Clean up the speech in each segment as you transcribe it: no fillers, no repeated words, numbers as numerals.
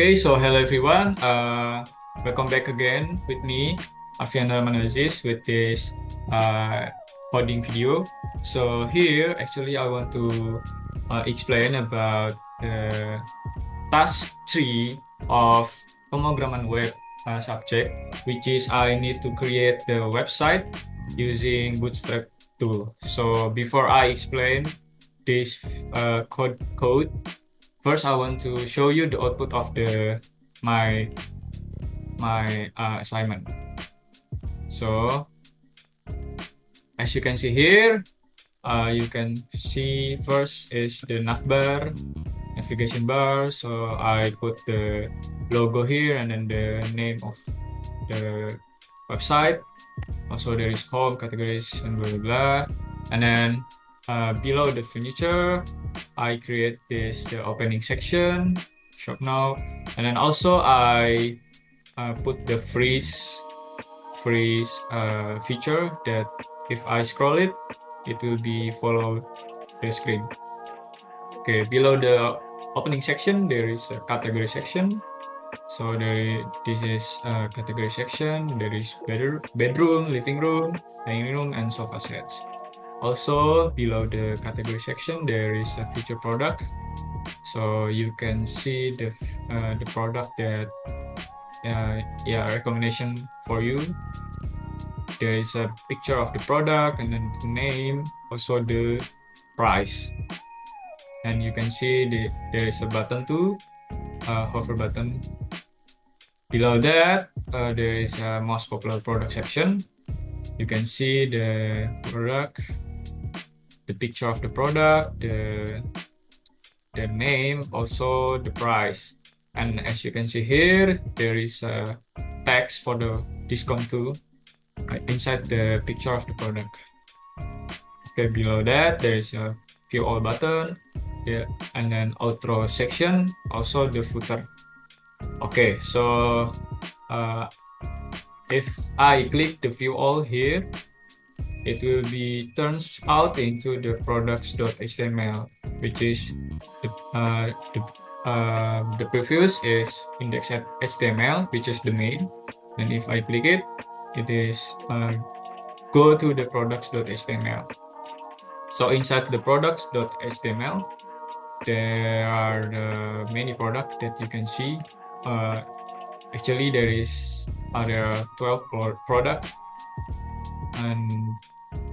Okay, so hello everyone. Welcome back again with me, Alfian Manaziz, with this uh, coding video. So here, actually, I want to explain about the task 3 of pemrograman web subject, which is I need to create the website using Bootstrap tool. So before I explain this code, first I want to show you the output of the my assignment. So as you can see here, you can see first is the navbar, navigation bar. So I put the logo here and then the name of the website. Also there is home, categories, and blah blah blah. And then below the furniture, I create the opening section, shop now, and then also I put the freeze feature that if I scroll it, it will be follow the screen. Okay, below the opening section, there is a category section. So this is a category section. There is bedroom, living room, dining room, and sofa sets. Also, below the category section, there is a feature product. So you can see the product that recommendation for you. There is a picture of the product and then the name, also the price. And you can see there is a button too, hover button. Below that, there is a most popular product section. You can see the product, the picture of the product, the name, also the price. And as you can see here, there is a text for the discount too inside the picture of the product. Okay, below that there is a view all button, and then outro section, also the footer. Okay, so if I click the view all here, it will be turns out into the products.html, which is the previous is index.html, which is the main. And if I click it, it is go to the products.html. So inside the products.html, there are many products that you can see. Actually, there are 12 products, and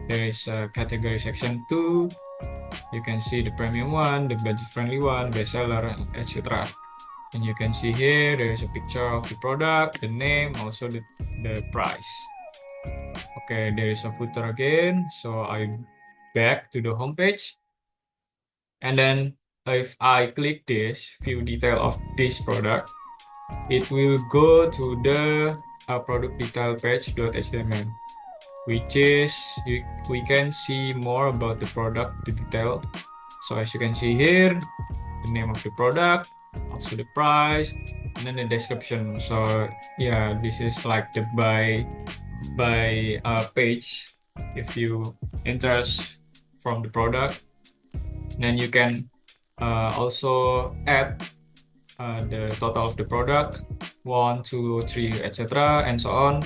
there is a category section too. You can see the premium one, the budget-friendly one, bestseller, etc. And you can see here there is a picture of the product, the name, also the price. Okay, there is a footer again. So I back to the home page. And then if I click this view detail of this product, it will go to the product detail page.html, which is we can see more about the product, the detail. So as you can see here, the name of the product, also the price, and then the description. So yeah, this is like the buy page. If you interest from the product, then you can also add the total of the product, 1, 2, 3, etc., and so on.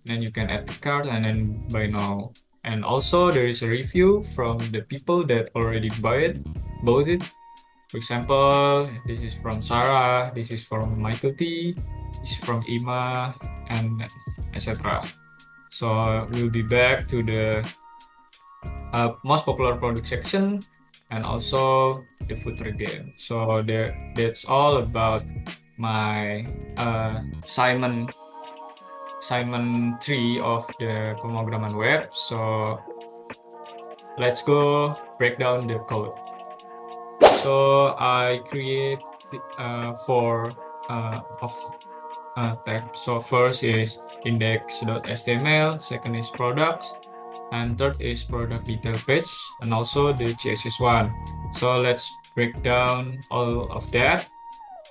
Then you can add the card and then buy now. And also there is a review from the people that already bought it. For example, this is from Sarah, this is from Michael T, this is from Ima, and etc. So we'll be back to the most popular product section and also the footer again. So that's all about my assignment 3 of the pemrograman web. So let's go break down the code. So I create four tabs. So first is index.html, second is products, and third is product detail page, and also the CSS one. So let's break down all of that,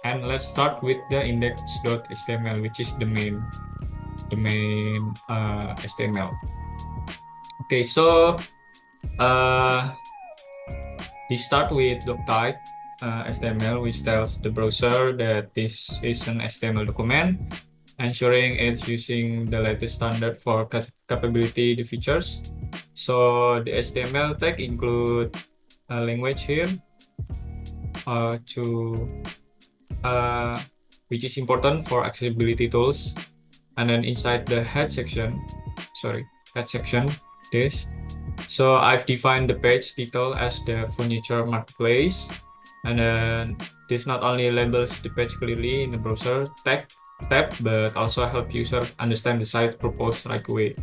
and let's start with the index.html, which is the main HTML. Okay, so we start with doc type. HTML, which tells the browser that this is an HTML document, ensuring it's using the latest standard for capability the features. So the HTML tag include a language here which is important for accessibility tools. And then inside the head section, this. So I've defined the page title as the furniture marketplace. And then this not only labels the page clearly in the browser tab, but also help users understand the site purpose right away.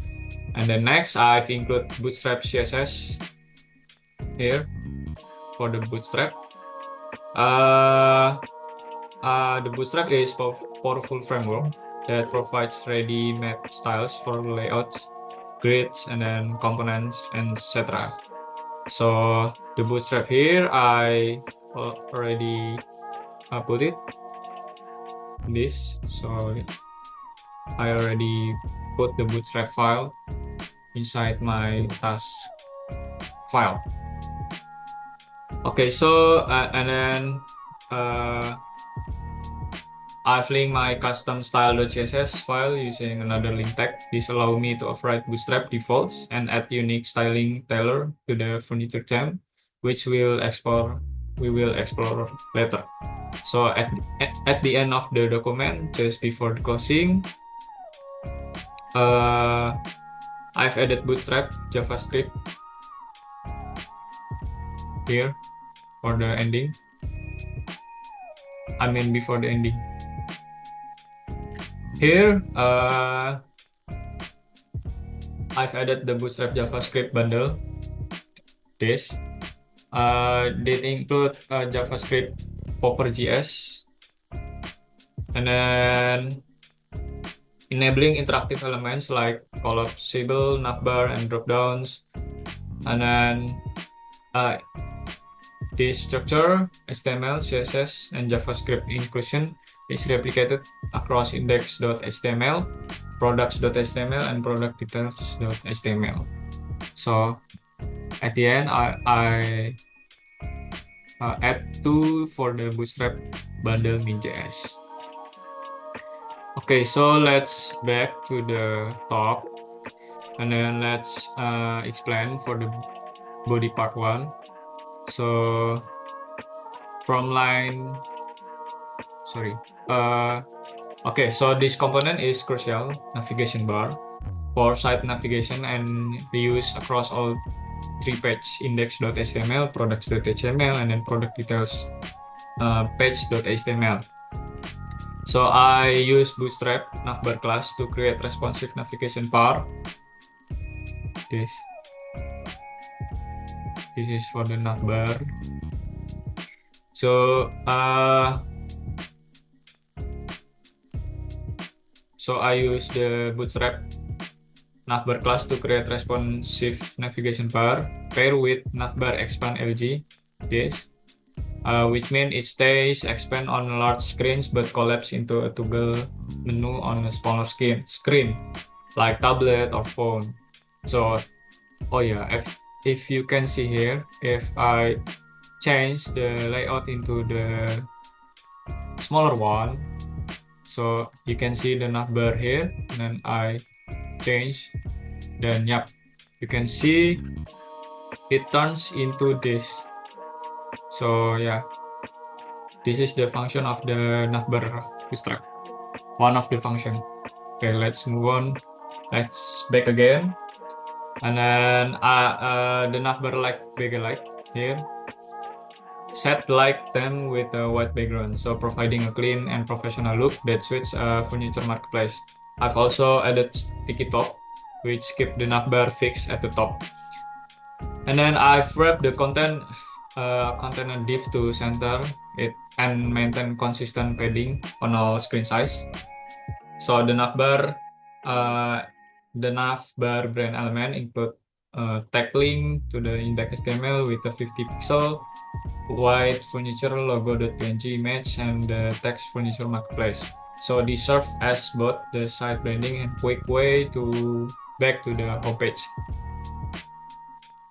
And then next, I've included Bootstrap CSS here for the Bootstrap. The Bootstrap is a powerful framework that provides ready-made styles for layouts, grids, and then components, etc. So the Bootstrap here, I already put it in this. So I already put the Bootstrap file inside my task file. Okay, so and then I've linked my custom style.css file using another link tag. This allows me to override Bootstrap defaults and add unique styling tailored to the furniture theme, which we will explore later. So at the end of the document, just before the closing, I've added Bootstrap JavaScript here for the ending. I mean before the ending. Here, I've added the Bootstrap JavaScript bundle. This did include JavaScript Popper.js, and then enabling interactive elements like collapsible navbar and dropdowns, and then this structure, HTML, CSS, and JavaScript inclusion is replicated across index.html, products.html, and product details.html. So at the end, I add 2 for the Bootstrap bundle min.js. Okay, so let's back to the top, and then let's explain for the body part 1. So from line, okay, so this component is crucial navigation bar for site navigation and reuse across all 3 pages: index.html, products.html, and then product details page.html. So I use Bootstrap navbar class to create responsive navigation bar. This is for the navbar. So I use the Bootstrap navbar class to create responsive navigation bar paired with navbar expand LG. This, which means it stays expand on large screens but collapse into a toggle menu on a smaller screen like tablet or phone. So, oh yeah, if you can see here, if I change the layout into the smaller one, so you can see the navbar here, and then I change, then yep, you can see it turns into this. So yeah, this is the function of the navbar Bootstrap, one of the function. Okay, let's move on. Let's back again, and then the navbar backlight here. Set light theme with a white background, so providing a clean and professional look that suits a furniture marketplace. I've also added sticky top, which keep the navbar fixed at the top. And then I've wrapped the content div to center it and maintain consistent padding on all screen size. So the navbar brand element include tag link to the index.html with a 50 pixel white furniture logo.png image and the text furniture marketplace. So these serve as both the site branding and quick way to back to the homepage.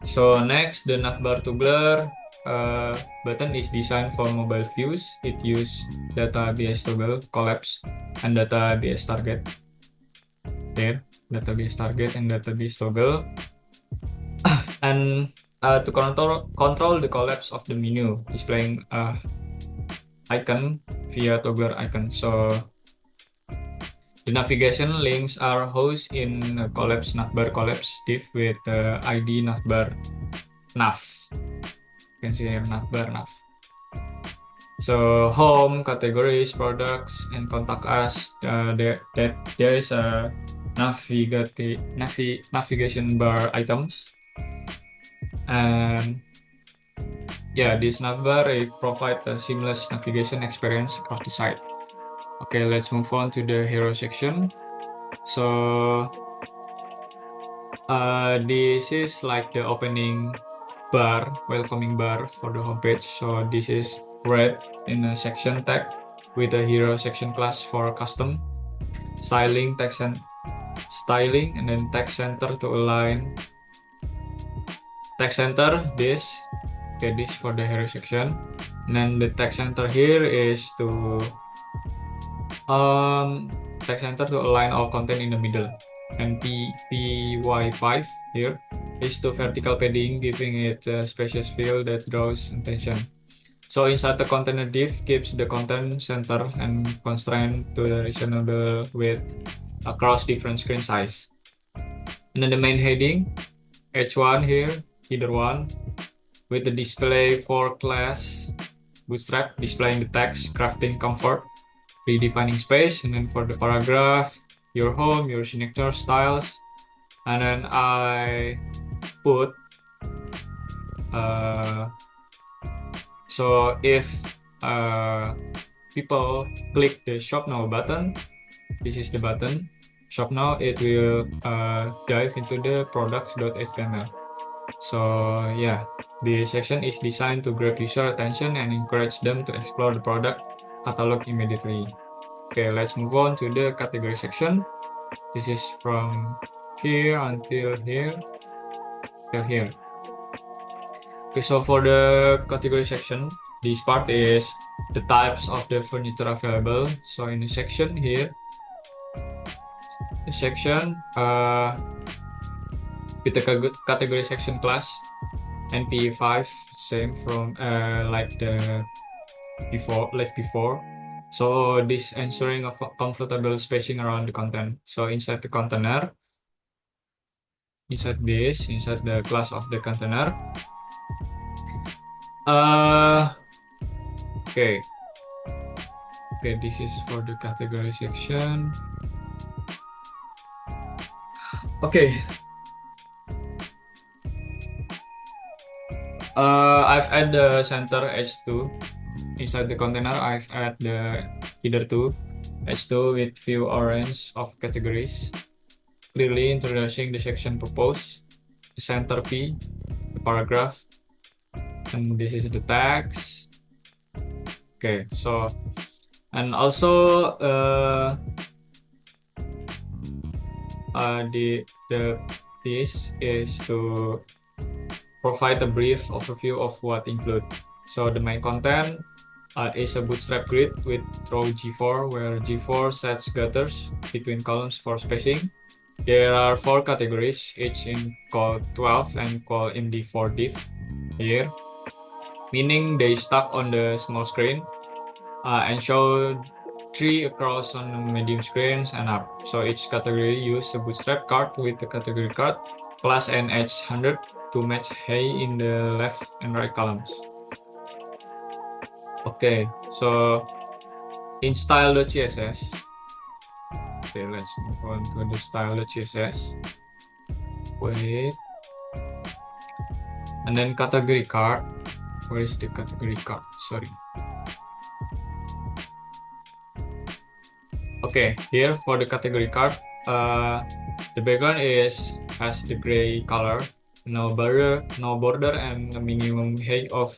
So next, the navbar to blur. button is designed for mobile views. It uses data BS toggle, collapse, and data BS target. There, data BS target and data BS toggle. And to control the collapse of the menu, displaying icon via toggler icon. So the navigation links are housed in a collapse navbar collapse div with the ID navbar nav. You can see here navbar nav. So home, categories, products, and contact us. There is a navigation bar items, and yeah, this navbar it provides a seamless navigation experience across the site. Okay, let's move on to the hero section. So this is like the opening bar, welcoming bar for the homepage. So this is red in a section tag with a hero section class for custom styling, text and styling, and then text center to align text center this. Okay, this for the hero section, and then the text center here is to text center to align all content in the middle, and py5 here is to vertical padding, giving it a spacious feel that draws attention. So inside the container div keeps the content center and constrained to the reasonable width across different screen size. And then the main heading H1 here, header 1, with the display for class bootstrap displaying the text, crafting comfort, redefining space, and then for the paragraph, your home, your signature styles, and then I put so if people click the shop now button, this is the button shop now, it will dive into the products.html. So yeah, this section is designed to grab user attention and encourage them to explore the product catalog immediately. Okay, let's move on to the category section. This is from here until here till here. Okay, so for the category section, this part is the types of the furniture available. So in the section here, the section with the category section class NPE5, same from like before. So this ensuring a comfortable spacing around the content. So inside the container, inside the class of the container. Okay, this is for the category section. Okay. I've added the center H2 inside the container. I've added the header 2 H2 with view orange of categories, clearly introducing the section proposed, the center P, the paragraph, and this is the text. Okay, so and also this is to provide a brief overview of what include. So the main content is a bootstrap grid with row G4, where G4 sets gutters between columns for spacing. There are 4 categories, each in call 12 and call MD4 div here, meaning they stack on the small screen and show 3 across on the medium screens and up. So each category use a bootstrap card with the category card class and H100 to match hay in the left and right columns. Okay, so in style.css, okay, let's move on to the style.css. Wait, and then category card. Where is the category card? Sorry. Okay, here for the category card, the background has the gray color, no border, and a minimum height of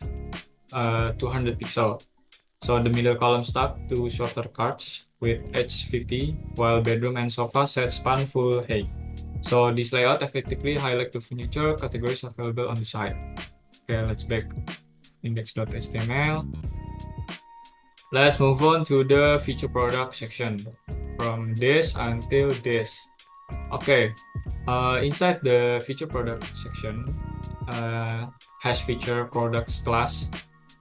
200 pixels. So the middle column stack 2 shorter cards with H50, while bedroom and sofa set span full height. So this layout effectively highlights the furniture categories available on the site. Okay, let's back. index.html. Let's move on to the feature product section from this until this. Okay, inside the feature product section has feature products class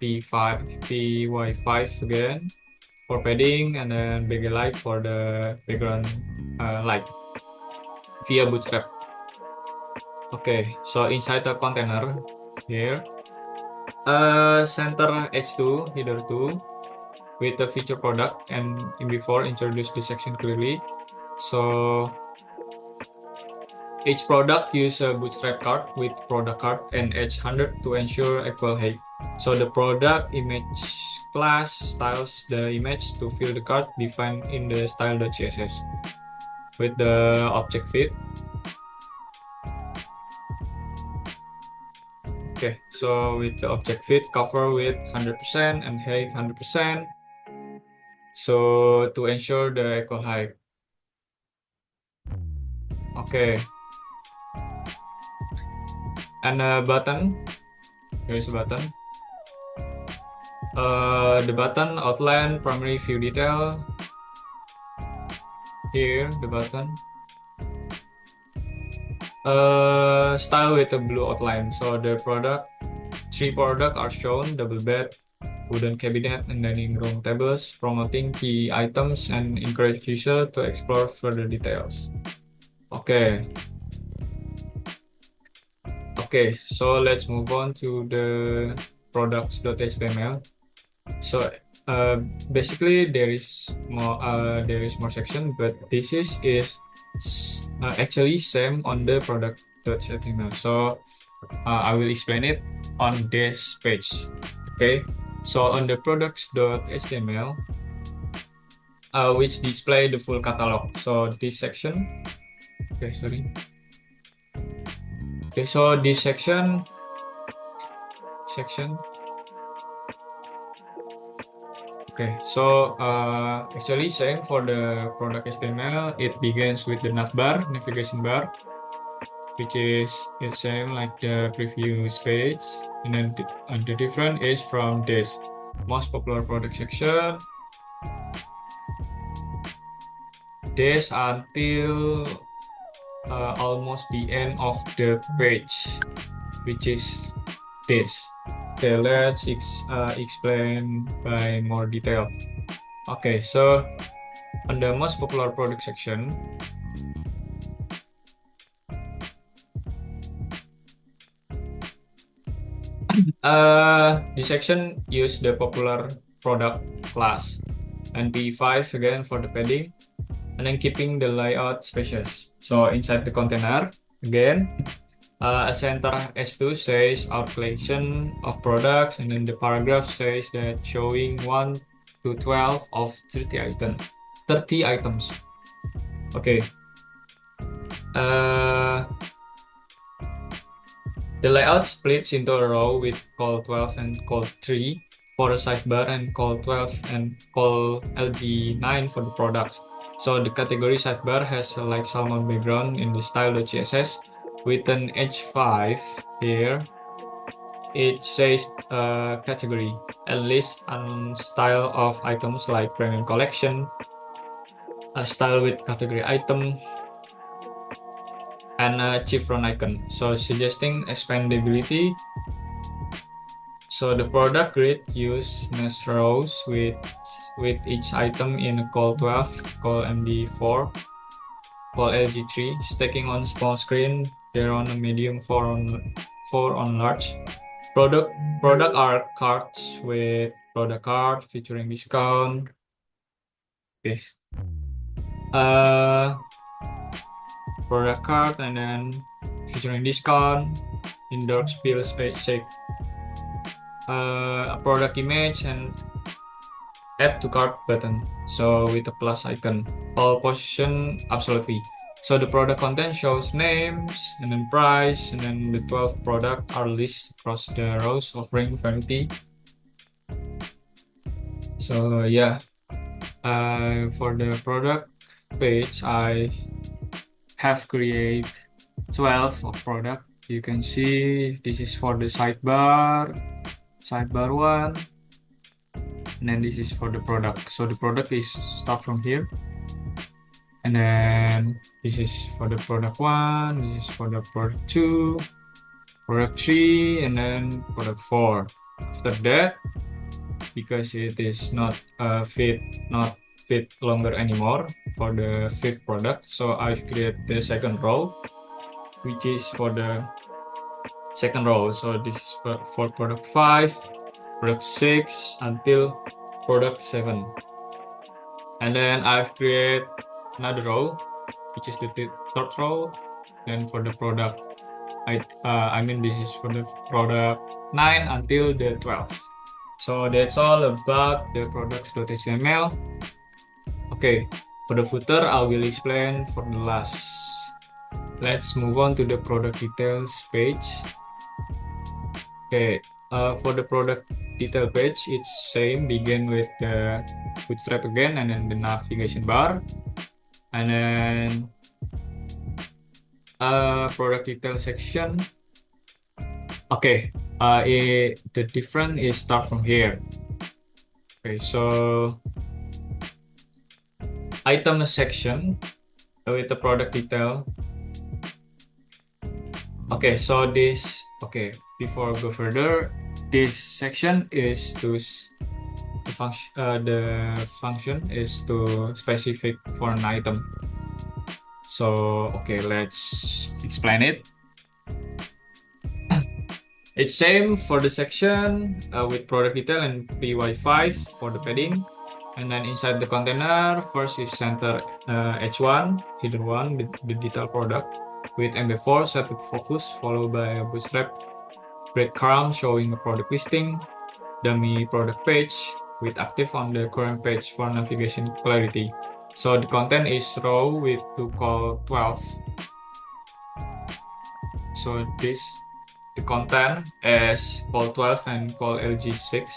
p5 py5 again for padding, and then BG-Light for the background light via Bootstrap. Okay, so inside the container here, center h2 header 2 with the feature product, and in before introduce the section clearly. So each product use a Bootstrap card with product card and h100 to ensure equal height. So the product image class styles the image to fill the card defined in the style.css with the object fit. Okay, so with the object fit cover with 100% and height 100%. So to ensure the equal height. Okay. And a button. Here's a button. The button outline primary view detail. Here the button. Style with a blue outline. So the three products are shown: double bed, wooden cabinet, and dining room tables, promoting key items and encourage user to explore further details. Okay. Okay, so let's move on to the products.html. So basically there is more section, but this is actually same on the product.html. So I will explain it on this page. Okay, so on the products.html, which display the full catalog. So this section, okay, sorry. Okay, so this section. Okay, so actually same for the product HTML. It begins with the navbar, navigation bar, which is same like the previous page, and then the difference is from this most popular product section, this until almost the end of the page, which is this. Okay, let's explain by more detail. Okay, so on the most popular product section, this section use the popular product class and p5 again for the padding, and then keeping the layout spacious. So inside the container again, a center h2 says our collection of products, and then the paragraph says that showing 1 to 12 of 30 items. Okay. The layout splits into a row with col 12 and col 3 for the sidebar, and col 12 and col LG9 for the products. So the category sidebar has a light salmon background in the style.css with an h5 here. It says category and list and style of items like premium collection, a style with category item, and a chevron icon, so suggesting expandability. So the product grid use nest rows with each item in col 12, col MD4, col LG3, stacking on small screen, there on a medium, 4 on large. Product are cards with product card featuring discount. This product card, and then featuring discount, indoor spill space shake, a product image, and add to cart button, so with a plus icon, all position absolutely. So the product content shows names and then price, and then the 12 products are listed across the rows offering variety. So yeah, for the product page I have created 12 of product. You can see this is for the sidebar sidebar 1, and then this is for the product. So the product is start from here, and then this is for the product 1, this is for the product 2, product 3, and then product 4. After that, because it is not fit longer anymore for the 5th product, so I create the second row, which is for the second row. So this is for product 5, product 6 until product 7. And then I've created another row, which is the third row. Then for the product, I mean this is for the product 9 until the 12. So that's all about the products.html. Okay, for the footer, I will explain for the last. Let's move on to the product details page. Okay, for the product detail page, it's same. Begin with the bootstrap again, and then the navigation bar, and then product detail section. Okay, the different is start from here. Okay, so item section with the product detail. Okay, so this, okay, before I go further, this section is to the function is to specific for an item. So okay, let's explain it. It's same for the section with product detail and py5 for the padding. And then inside the container, first is center h1, header 1 with the detail product with MB4 set to focus, followed by a bootstrap breadcrumb showing a product listing, dummy product page with active on the current page for navigation clarity. So the content is row with to call 12. So the content is call 12 and call LG6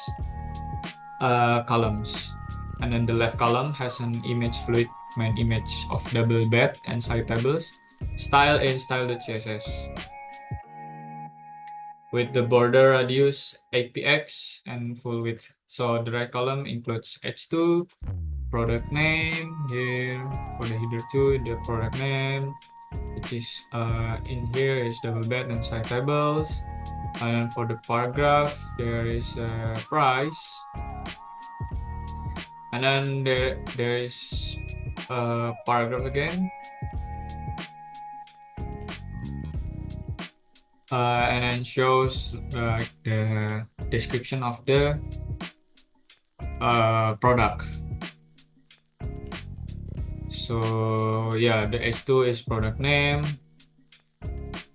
columns. And then the left column has an image fluid main image of double bed and side tables, style in style.css. With the border radius 8px and full width. So the right column includes h2, product name here for the header 2, the product name, which is in here is double bed and side tables. And then for the paragraph, there is a price. And then there is a paragraph again. And then shows the description of the product. So yeah, the H2 is product name.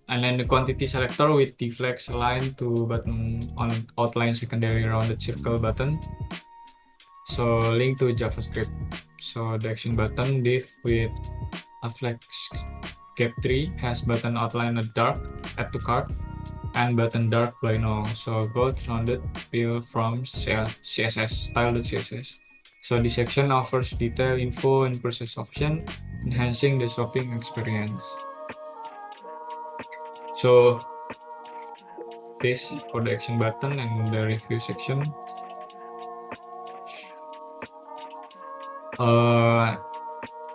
And then the quantity selector with the flex aligned to button on outline secondary rounded circle button. So link to JavaScript. So the action button div with a flex gap 3 has button outline dark add to cart and button dark by no. So both rounded fill from CSS style.css. So this section offers detailed info and process option, enhancing the shopping experience. So this for the action button and the review section.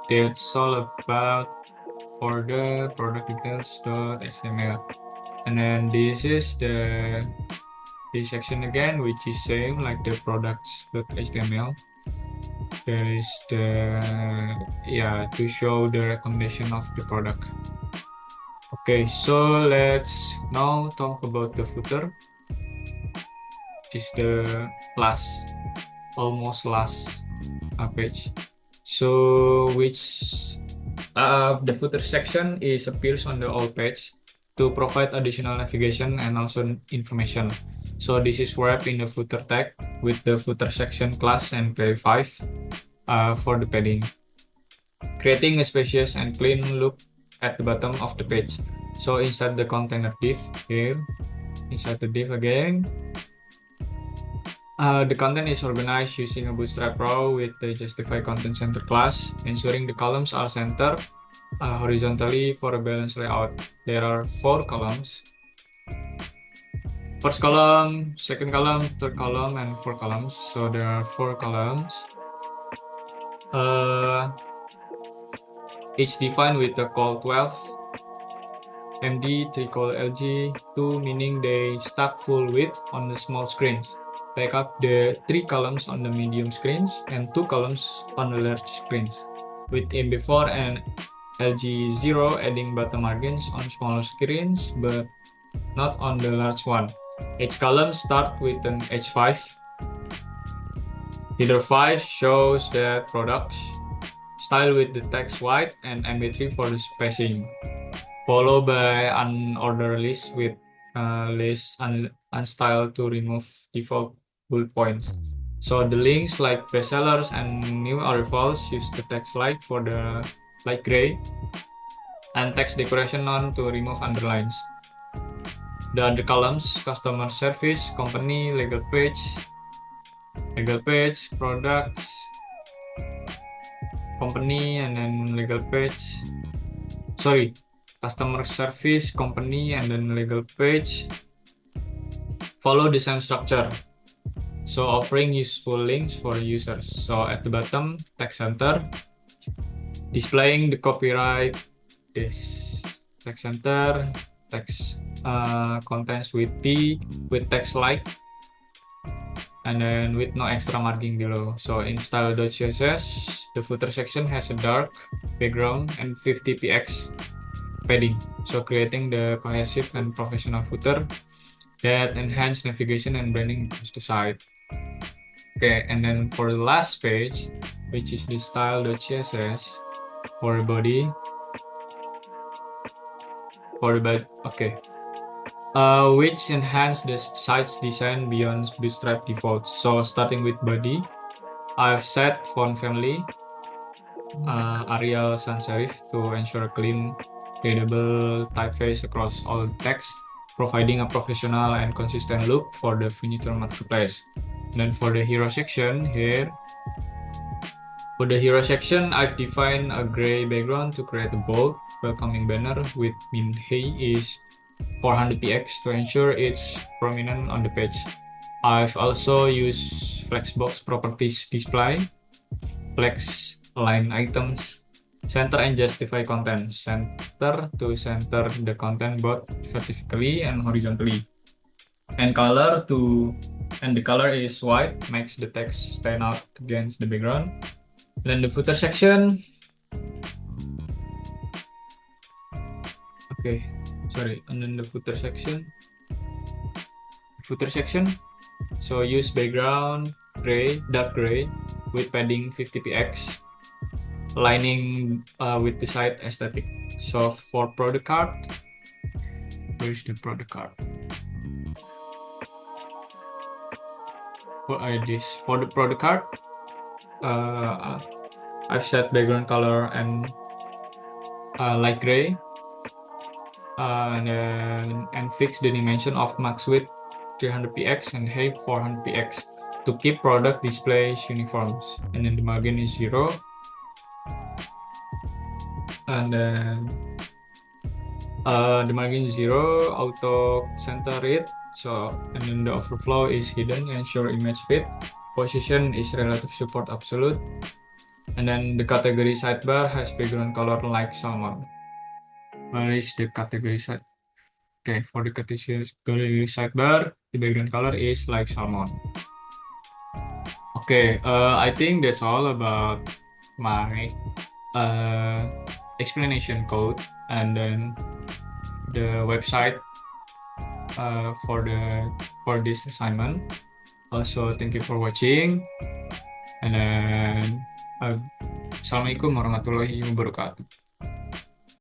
That's all about for the product details.html. And then this is this section again, which is same like the products.html. There is to show the recommendation of the product. Okay, so let's now talk about the footer, which is the almost last page. So the footer section appears on the all page to provide additional navigation and also information. So this is wrapped in the footer tag with the footer section class and py5 for the padding, creating a spacious and clean look at the bottom of the page. So inside the container div here, inside the div again, the content is organized using a bootstrap row with the justify content center class, ensuring the columns are centered horizontally for a balanced layout. There are 4 columns. first column, second column, third column, and four columns. So there are four columns, each defined with the call 12 MD, 3 call LG, 2 meaning they stack full width on the small screens. Take up the 3 columns on the medium screens and 2 columns on the large screens, with MB4 and LG0 adding bottom margins on smaller screens but not on the large one. Each column starts with an H5. Header 5 shows the products, style with the text white and MB3 for the spacing, followed by an order list with list unstyled to remove default bullet points. So the links like bestsellers and new arrivals use the text light for the light gray and text decoration on to remove underlines. The other columns, customer service, company, legal page, products, company, and then legal page. Sorry, customer service, company, and then legal page follow the same structure. So offering useful links for users. So at the bottom, text center, displaying the copyright, this text center, text contents with T, with text like, and then with no extra margin below. So in style.css, the footer section has a dark background and 50 px padding, so creating the cohesive and professional footer that enhance navigation and branding across the site. Okay, and then for the last page, which is the style.css for the body, okay, which enhance the site's design beyond Bootstrap defaults. So starting with body, I've set font family Arial sans serif to ensure clean, readable typeface across all text, providing a professional and consistent look for the furniture marketplace. And then for the hero section here, for the hero section, I've defined a gray background to create a bold, welcoming banner with min height is 400 px to ensure it's prominent on the page. I've also used Flexbox properties display, flex line items, center and justify content, center to center the content both vertically and horizontally, and the color is white, makes the text stand out against the background. Then the footer section, okay, sorry, and then the footer section, so use background gray, dark gray with padding 50 px, lining with the site aesthetic. So for product card, where's the product card? What are these? For the product card, I've set background color and light gray, and fix the dimension of max width 300 px and height 400 px to keep product displays uniforms. And then the margin is 0. And then the margin is 0, auto center it. So, and then the overflow is hidden, ensure image fit. Position is relative support absolute. And then the category sidebar has background color like salmon. Where is the category side? Okay, for the category sidebar, the background color is like salmon. Okay, I think that's all about my explanation code and then the website for this assignment. Also, thank you for watching, and then Assalamualaikum warahmatullahi wabarakatuh.